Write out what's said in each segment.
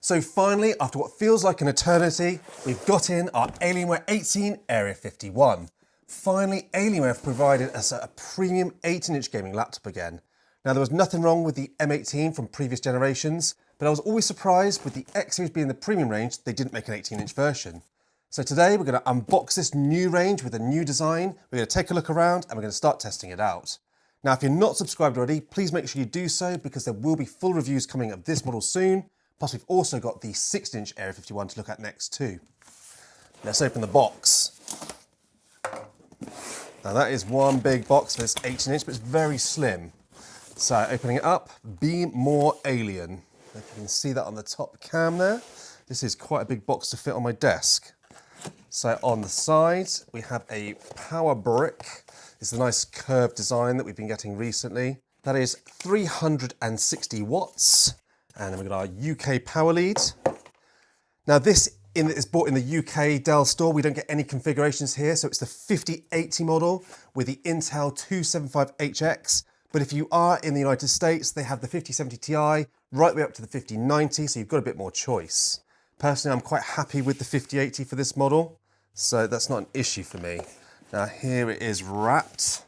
So finally, after what feels like an eternity, we've got in our Alienware 18 Area-51. Finally, Alienware have provided us a premium 18-inch gaming laptop again. Now, there was nothing wrong with the M18 from previous generations, but I was always surprised with the X series being the premium range, they didn't make an 18-inch version. So today we're going to unbox this new range with a new design, we're going to take a look around and we're going to start testing it out. Now, if you're not subscribed already, please make sure you do so because there will be full reviews coming of this model soon. Plus, we've also got the 6-inch Area-51 to look at next too. Let's open the box. Now that is one big box for this 18-inch, but it's very slim. So opening it up, be more alien. If you can see that on the top cam there. This is quite a big box to fit on my desk. So on the side, we have a power brick. It's a nice curved design that we've been getting recently. That is 360 watts. And then we've got our UK power lead. Now this is bought in the UK Dell store. We don't get any configurations here. So it's the 5080 model with the Intel 275HX. But if you are in the United States, they have the 5070 Ti right the way up to the 5090. So you've got a bit more choice. Personally, I'm quite happy with the 5080 for this model. So that's not an issue for me. Now here it is wrapped.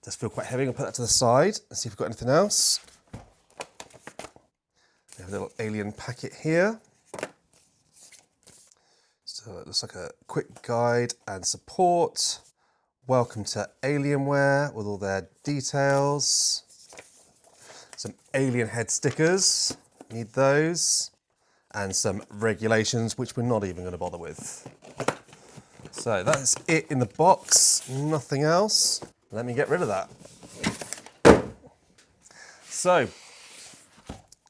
Does feel quite heavy. I'll put that to the side and see if we've got anything else. We have a little alien packet here. So it looks like a quick guide and support. Welcome to Alienware with all their details. Some alien head stickers, need those. And some regulations, which we're not even going to bother with. So that's it in the box, nothing else. Let me get rid of that. So,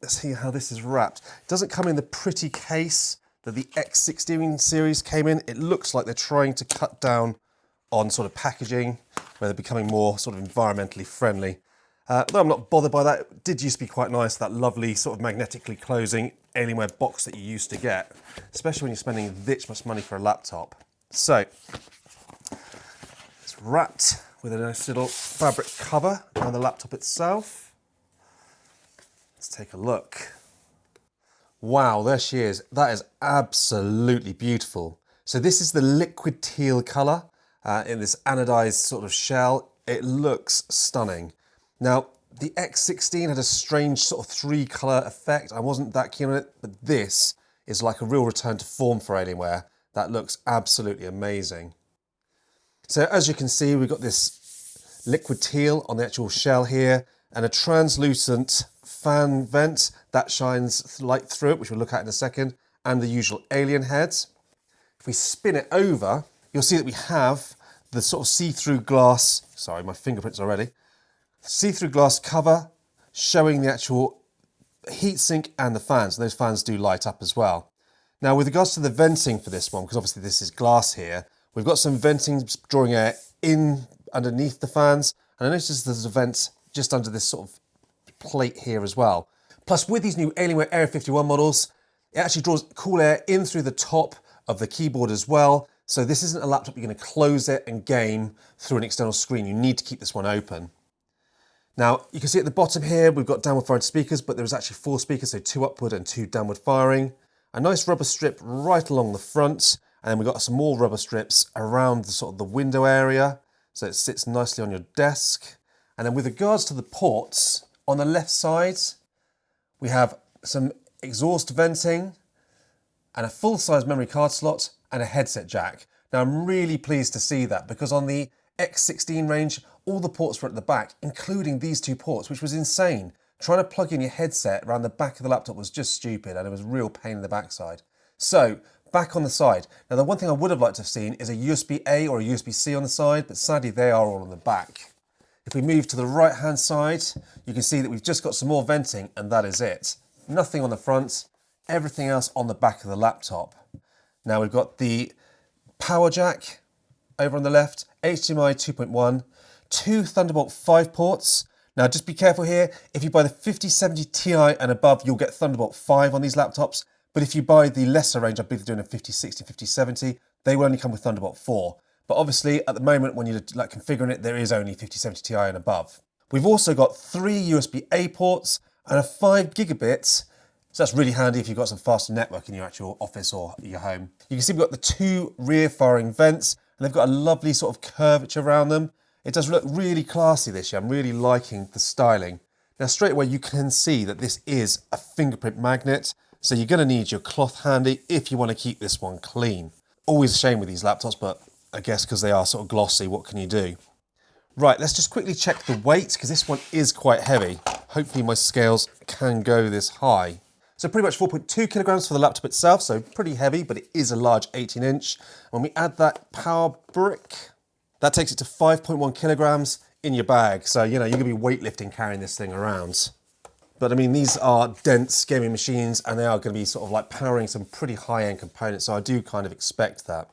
let's see how this is wrapped. It doesn't come in the pretty case that the X16 series came in. It looks like they're trying to cut down on sort of packaging, where they're becoming more sort of environmentally friendly. Though I'm not bothered by that. It did used to be quite nice, that lovely sort of magnetically closing Alienware box that you used to get, especially when you're spending this much money for a laptop. So, it's wrapped with a nice little fabric cover on the laptop itself. Let's take a look. Wow, there she is. That is absolutely beautiful. So this is the liquid teal colour in this anodized sort of shell. It looks stunning. Now, the X16 had a strange sort of 3-colour effect. I wasn't that keen on it, but this is like a real return to form for Alienware. That looks absolutely amazing. So as you can see, we've got this liquid teal on the actual shell here and a translucent fan vent that shines light through it, which we'll look at in a second, and the usual alien heads. If we spin it over, you'll see that we have the sort of see-through glass, sorry, my fingerprints already, see-through glass cover showing the actual heatsink and the fans. Those fans do light up as well. Now, with regards to the venting for this one, because obviously this is glass here, we've got some venting drawing air in underneath the fans, and I noticed there's a vent just under this sort of plate here as well. Plus, with these new Alienware Area-51 models, it actually draws cool air in through the top of the keyboard as well. So this isn't a laptop you're going to close it and game through an external screen. You need to keep this one open. Now, you can see at the bottom here, we've got downward firing speakers, but there's actually 4 speakers, so 2 upward and 2 downward firing. A nice rubber strip right along the front, and then we've got some more rubber strips around the sort of the window area, so it sits nicely on your desk. And then with regards to the ports, on the left side, we have some exhaust venting and a full-size memory card slot and a headset jack. Now, I'm really pleased to see that because on the X16 range, all the ports were at the back, including these 2 ports, which was insane. Trying to plug in your headset around the back of the laptop was just stupid and it was a real pain in the backside. So, back on the side. Now, the one thing I would have liked to have seen is a USB-A or a USB-C on the side, but sadly they are all on the back. If we move to the right-hand side, you can see that we've just got some more venting and that is it. Nothing on the front, everything else on the back of the laptop. Now, we've got the power jack over on the left, HDMI 2.1, 2 Thunderbolt 5 ports. Now, just be careful here. If you buy the 5070 Ti and above, you'll get Thunderbolt 5 on these laptops. But if you buy the lesser range, I believe they're doing a 5060, 5070, they will only come with Thunderbolt 4. But obviously, at the moment, when you're like configuring it, there is only 5070 Ti and above. We've also got 3 USB-A ports and a 5 gigabit So that's really handy if you've got some faster network in your actual office or your home. You can see we've got the two rear firing vents, and they've got a lovely sort of curvature around them. It does look really classy this year. I'm really liking the styling. Now straight away you can see that this is a fingerprint magnet, so you're going to need your cloth handy if you want to keep this one clean. Always a shame with these laptops, but I guess because they are sort of glossy, what can you do? Right, let's just quickly check the weight, because this one is quite heavy. Hopefully my scales can go this high. So pretty much 4.2 kilograms for the laptop itself, so pretty heavy, but it is a large 18-inch. When we add that power brick, that takes it to 5.1 kilograms in your bag. So, you know, you're gonna be weightlifting carrying this thing around. But I mean, these are dense gaming machines, and they are gonna be sort of like powering some pretty high-end components, so I do kind of expect that.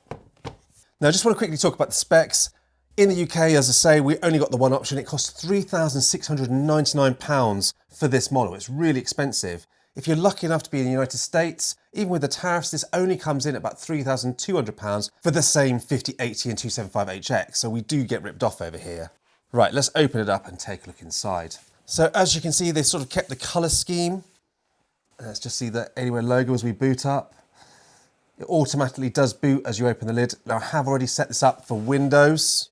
Now, I just wanna quickly talk about the specs. In the UK, as I say, we only got the one option. It costs £3,699 for this model. It's really expensive. If you're lucky enough to be in the United States, even with the tariffs, this only comes in at about £3,200 for the same 5080 and 275HX. So we do get ripped off over here. Right, let's open it up and take a look inside. So as you can see, they've sort of kept the color scheme. Let's just see the Alienware logo as we boot up. It automatically does boot as you open the lid. Now I have already set this up for Windows.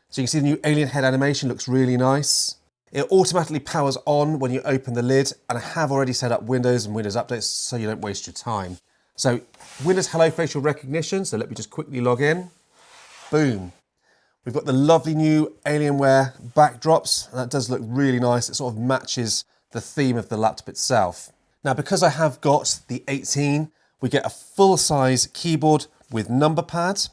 So you can see the new alien head animation looks really nice. It automatically powers on when you open the lid, and I have already set up Windows and Windows updates so you don't waste your time. So Windows Hello facial recognition, so let me just quickly log in. Boom. We've got the lovely new Alienware backdrops, and that does look really nice. It sort of matches the theme of the laptop itself. Now, because I have got the 18, we get a full-size keyboard with number pads.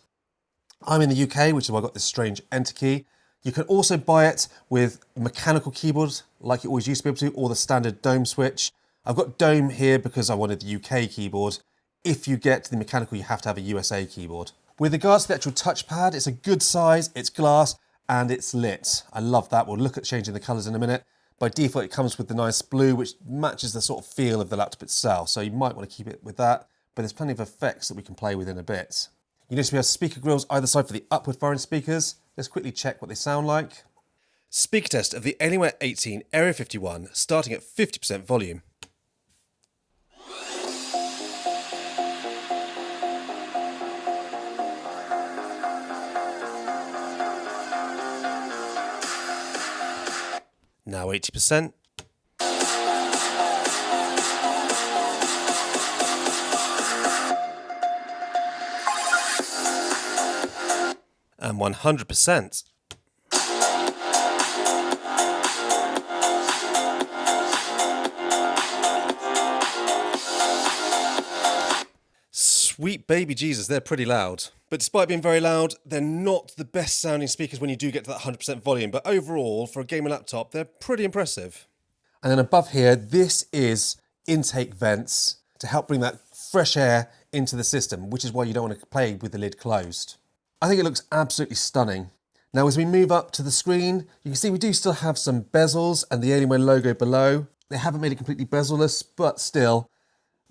I'm in the UK, which is why I got this strange enter key. You can also buy it with mechanical keyboards, like you always used to be able to, or the standard dome switch. I've got dome here because I wanted the UK keyboard. If you get the mechanical, you have to have a USA keyboard. With regards to the actual touchpad, it's a good size, it's glass, and it's lit. I love that. We'll look at changing the colours in a minute. By default, it comes with the nice blue, which matches the sort of feel of the laptop itself. So you might want to keep it with that, but there's plenty of effects that we can play with in a bit. You notice we have speaker grills either side for the upward firing speakers. Let's quickly check what they sound like. Speaker test of the Alienware 18 Area-51, starting at 50% volume. Now 80%. And 100%. Sweet baby Jesus, they're pretty loud. But despite being very loud, they're not the best sounding speakers when you do get to that 100% volume. But overall, for a gaming laptop, they're pretty impressive. And then above here, this is intake vents to help bring that fresh air into the system, which is why you don't want to play with the lid closed. I think it looks absolutely stunning. Now, as we move up to the screen, you can see we do still have some bezels and the Alienware logo below. They haven't made it completely bezel-less, but still,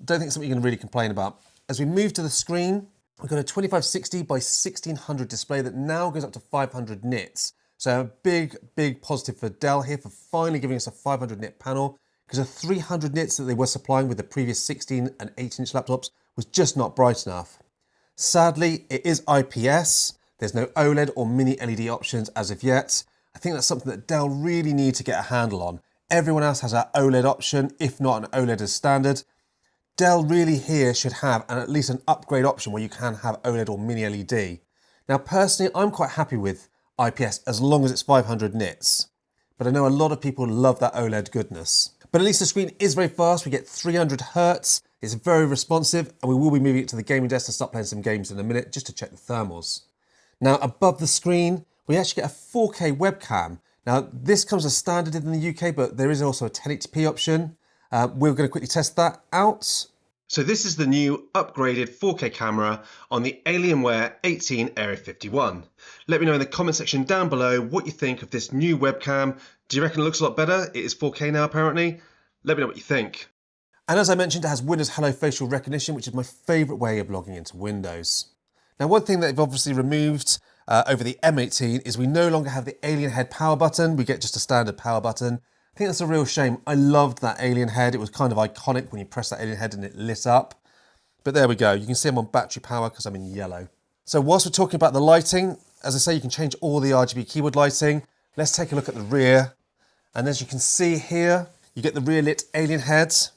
don't think it's something you can really complain about. As we move to the screen, we've got a 2560 by 1600 display that now goes up to 500 nits. So a big, big positive for Dell here for finally giving us a 500 nit panel, because the 300 nits that they were supplying with the previous 16 and 18-inch laptops was just not bright enough. Sadly, it is IPS. There's no OLED or mini LED options as of yet. I think that's something that Dell really need to get a handle on. Everyone else has an OLED option, if not an OLED as standard. Dell really here should have at least an upgrade option where you can have OLED or mini LED. Now personally, I'm quite happy with IPS as long as it's 500 nits. But I know a lot of people love that OLED goodness. But at least the screen is very fast. We get 300 Hertz. It's very responsive, and we will be moving it to the gaming desk to start playing some games in a minute just to check the thermals. Now above the screen, we actually get a 4K webcam. Now this comes as standard in the UK, but there is also a 1080p option. We're going to quickly test that out. So this is the new upgraded 4K camera on the Alienware 18 Area-51. Let me know in the comment section down below what you think of this new webcam. Do you reckon it looks a lot better? It is 4K now apparently. Let me know what you think. And as I mentioned, it has Windows Hello facial recognition, which is my favourite way of logging into Windows. Now, one thing that they've obviously removed over the M18 is we no longer have the alien head power button. We get just a standard power button. I think that's a real shame. I loved that alien head. It was kind of iconic when you press that alien head and it lit up. But there we go. You can see I'm on battery power because I'm in yellow. So whilst we're talking about the lighting, as I say, you can change all the RGB keyboard lighting. Let's take a look at the rear. And as you can see here, you get the rear lit alien heads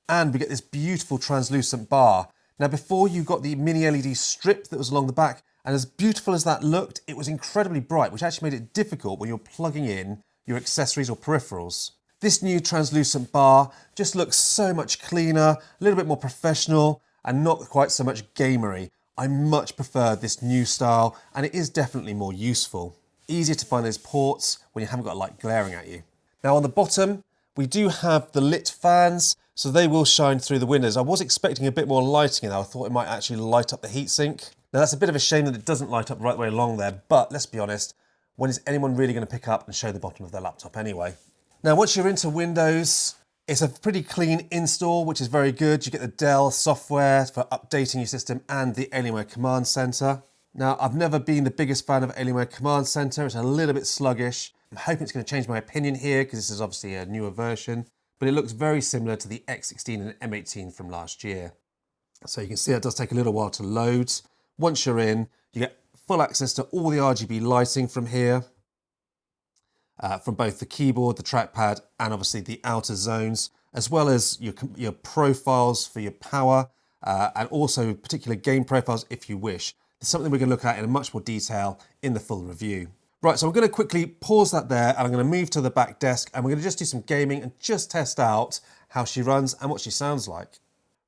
and we get this beautiful translucent bar. Now before you got the mini LED strip that was along the back, and as beautiful as that looked, it was incredibly bright, which actually made it difficult when you're plugging in your accessories or peripherals. This new translucent bar just looks so much cleaner, a little bit more professional, and not quite so much gamery. I much prefer this new style, and it is definitely more useful. Easier to find those ports when you haven't got a light glaring at you. Now on the bottom, we do have the lit fans, so they will shine through the windows. I was expecting a bit more lighting in there. I thought it might actually light up the heatsink. Now that's a bit of a shame that it doesn't light up right the way along there, but let's be honest, when is anyone really going to pick up and show the bottom of their laptop anyway? Now once you're into Windows, it's a pretty clean install, which is very good. You get the Dell software for updating your system and the Alienware Command Center. Now, I've never been the biggest fan of Alienware Command Center. It's a little bit sluggish. I'm hoping it's going to change my opinion here because this is obviously a newer version, but it looks very similar to the X16 and M18 from last year. So you can see it does take a little while to load. Once you're in, you get full access to all the RGB lighting from here, from both the keyboard, the trackpad, and obviously the outer zones, as well as your profiles for your power, and also particular game profiles if you wish. It's something we're going to look at in much more detail in the full review. Right, so I'm going to quickly pause that there, and I'm going to move to the back desk, and we're going to just do some gaming and just test out how she runs and what she sounds like.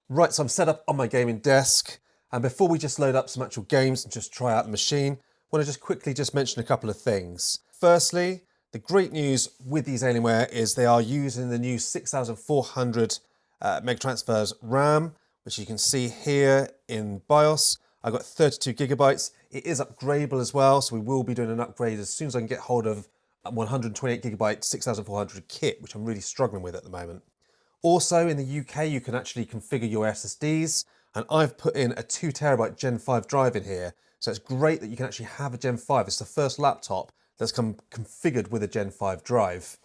Right, so I'm set up on my gaming desk, and before we just load up some actual games and just try out the machine, I want to just quickly mention a couple of things. Firstly, the great news with these Alienware is they are using the new 6400 megatransfers RAM, which you can see here in BIOS. I've got 32 gigabytes. It is upgradable as well, so we will be doing an upgrade as soon as I can get hold of a 128 gigabyte 6400 kit, which I'm really struggling with at the moment. Also in the UK, you can actually configure your SSDs, and I've put in a 2 terabyte Gen 5 drive in here. So it's great that you can actually have a Gen 5. It's the first laptop that's come configured with a Gen 5 drive.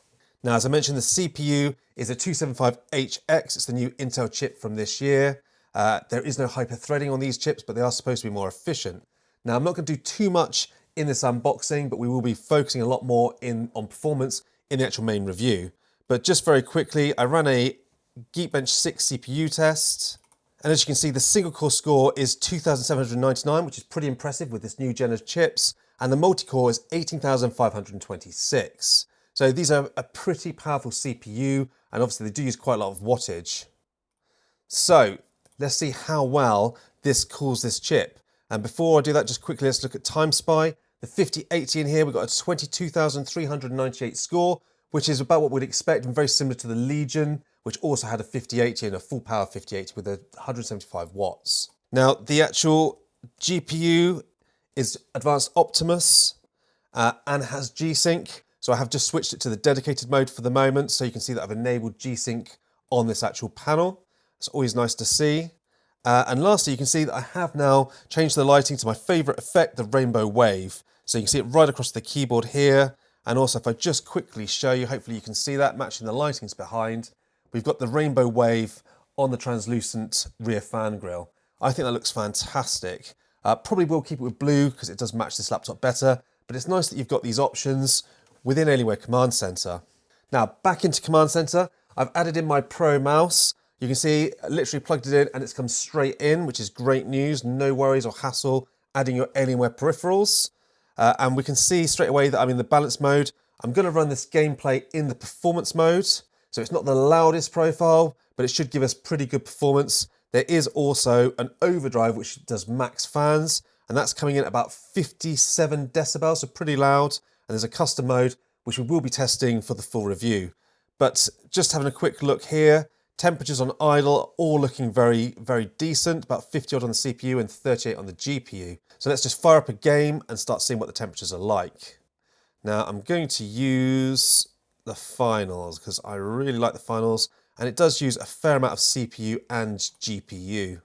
Now, as I mentioned, the CPU is a 275HX. It's the new Intel chip from this year. There is no hyper-threading on these chips, but they are supposed to be more efficient. Now, I'm not going to do too much in this unboxing, but we will be focusing a lot more on performance in the actual main review. But just very quickly, I ran a Geekbench 6 CPU test. And as you can see, the single core score is 2,799, which is pretty impressive with this new gen of chips. And the multi-core is 18,526. So these are a pretty powerful CPU, and obviously they do use quite a lot of wattage. So let's see how well this cools this chip. And before I do that, just quickly, let's look at TimeSpy. The 5080 in here, we've got a 22,398 score, which is about what we'd expect and very similar to the Legion, which also had a 5080 and a full power 5080 with 175 watts. Now, the actual GPU is Advanced Optimus and has G-Sync. So I have just switched it to the dedicated mode for the moment. So you can see that I've enabled G-Sync on this actual panel. It's always nice to see. And lastly, you can see that I have now changed the lighting to my favorite effect, the rainbow wave. So you can see it right across the keyboard here. And also if I just quickly show you, hopefully you can see that matching the lightings behind. We've got the rainbow wave on the translucent rear fan grille. I think that looks fantastic. Probably will keep it with blue because it does match this laptop better, but it's nice that you've got these options within Alienware Command Center. Now back into Command Center, I've added in my Pro mouse. You can see I literally plugged it in and it's come straight in, which is great news. No worries or hassle adding your Alienware peripherals. And we can see straight away that I'm in the balance mode. I'm going to run this gameplay in the performance mode. So it's not the loudest profile, but it should give us pretty good performance. There is also an overdrive, which does max fans, and that's coming in at about 57 decibels, so pretty loud. And there's a custom mode, which we will be testing for the full review. But just having a quick look here, temperatures on idle, all looking very, very decent, about 50 odd on the CPU and 38 on the GPU. So let's just fire up a game and start seeing what the temperatures are like. Now I'm going to use the finals because I really like the finals, and it does use a fair amount of CPU and GPU.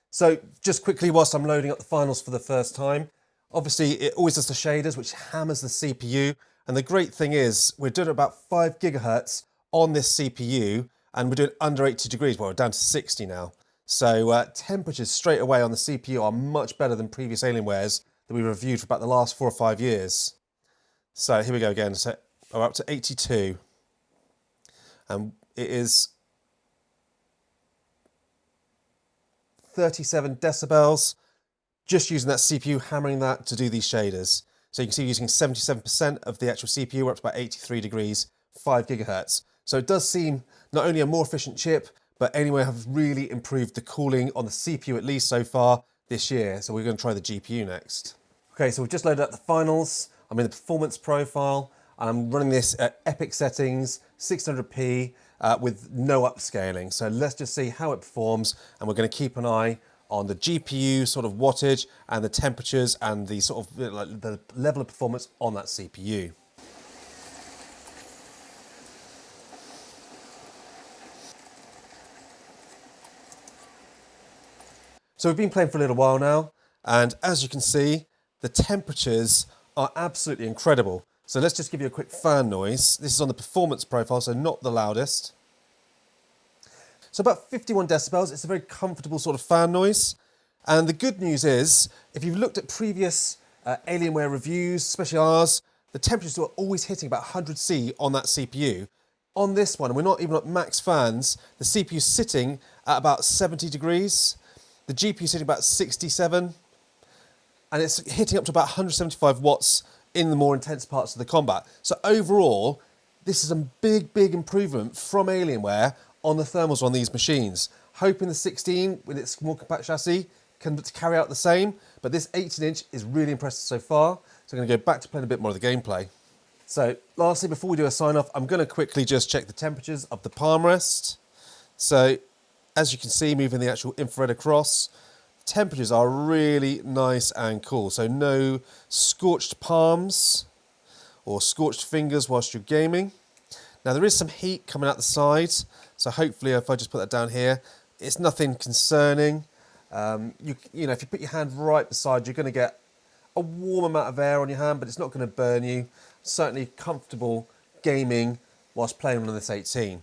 So just quickly, whilst I'm loading up the finals for the first time, obviously it always does the shaders, which hammers the CPU, And the great thing is we're doing about 5 gigahertz on this CPU, and we're doing under 80 degrees. Well, we're down to 60 now. So temperatures straight away on the CPU are much better than previous Alienwares that we reviewed for about the last 4 or 5 years. So here we go again. So we're up to 82. And it is 37 decibels, just using that CPU, hammering that to do these shaders. So you can see using 77% of the actual CPU, we're up to about 83 degrees, 5 gigahertz. So it does seem not only a more efficient chip, but Alienware have really improved the cooling on the CPU at least so far this year. So we're going to try the GPU next. Okay, so we've just loaded up the finals. I'm in the performance profile, and I'm running this at epic settings, 600p, with no upscaling. So let's just see how it performs, and we're going to keep an eye on the GPU sort of wattage and the temperatures and the sort of like the level of performance on that CPU. So we've been playing for a little while now, and as you can see, the temperatures are absolutely incredible. So let's just give you a quick fan noise. This is on the performance profile, so not the loudest. So about 51 decibels, it's a very comfortable sort of fan noise. And the good news is, if you've looked at previous Alienware reviews, especially ours, the temperatures are always hitting about 100C on that CPU. On this one, and we're not even at max fans, the CPU's sitting at about 70 degrees, the GPU's sitting about 67, and it's hitting up to about 175 watts in the more intense parts of the combat. So overall, this is a big, big improvement from Alienware on the thermals on these machines. Hoping the 16, with its more compact chassis, can carry out the same, but this 18-inch is really impressive so far. So I'm going to go back to playing a bit more of the gameplay. So lastly, before we do a sign-off, I'm going to quickly just check the temperatures of the palm rest. So as you can see, moving the actual infrared across, temperatures are really nice and cool. So no scorched palms or scorched fingers whilst you're gaming. Now there is some heat coming out the sides, so hopefully if I just put that down here, it's nothing concerning. You know, if you put your hand right beside, you're going to get a warm amount of air on your hand, but it's not going to burn you. Certainly comfortable gaming whilst playing on this 18.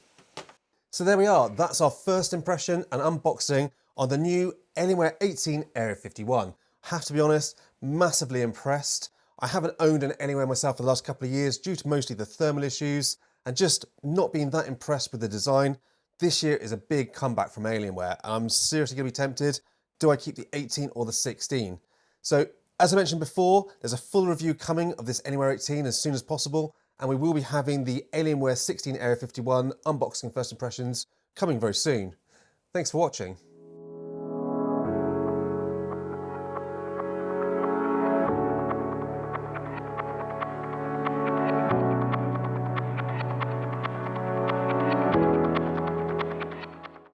So there we are. That's our first impression and unboxing on the new Alienware 18 Area-51. Have to be honest, massively impressed. I haven't owned an Alienware myself for the last couple of years due to mostly the thermal issues and just not being that impressed with the design. This year is a big comeback from Alienware, and I'm seriously going to be tempted. Do I keep the 18 or the 16? So as I mentioned before, there's a full review coming of this Alienware 18 as soon as possible, and we will be having the Alienware 16 Area-51 unboxing first impressions coming very soon. Thanks for watching.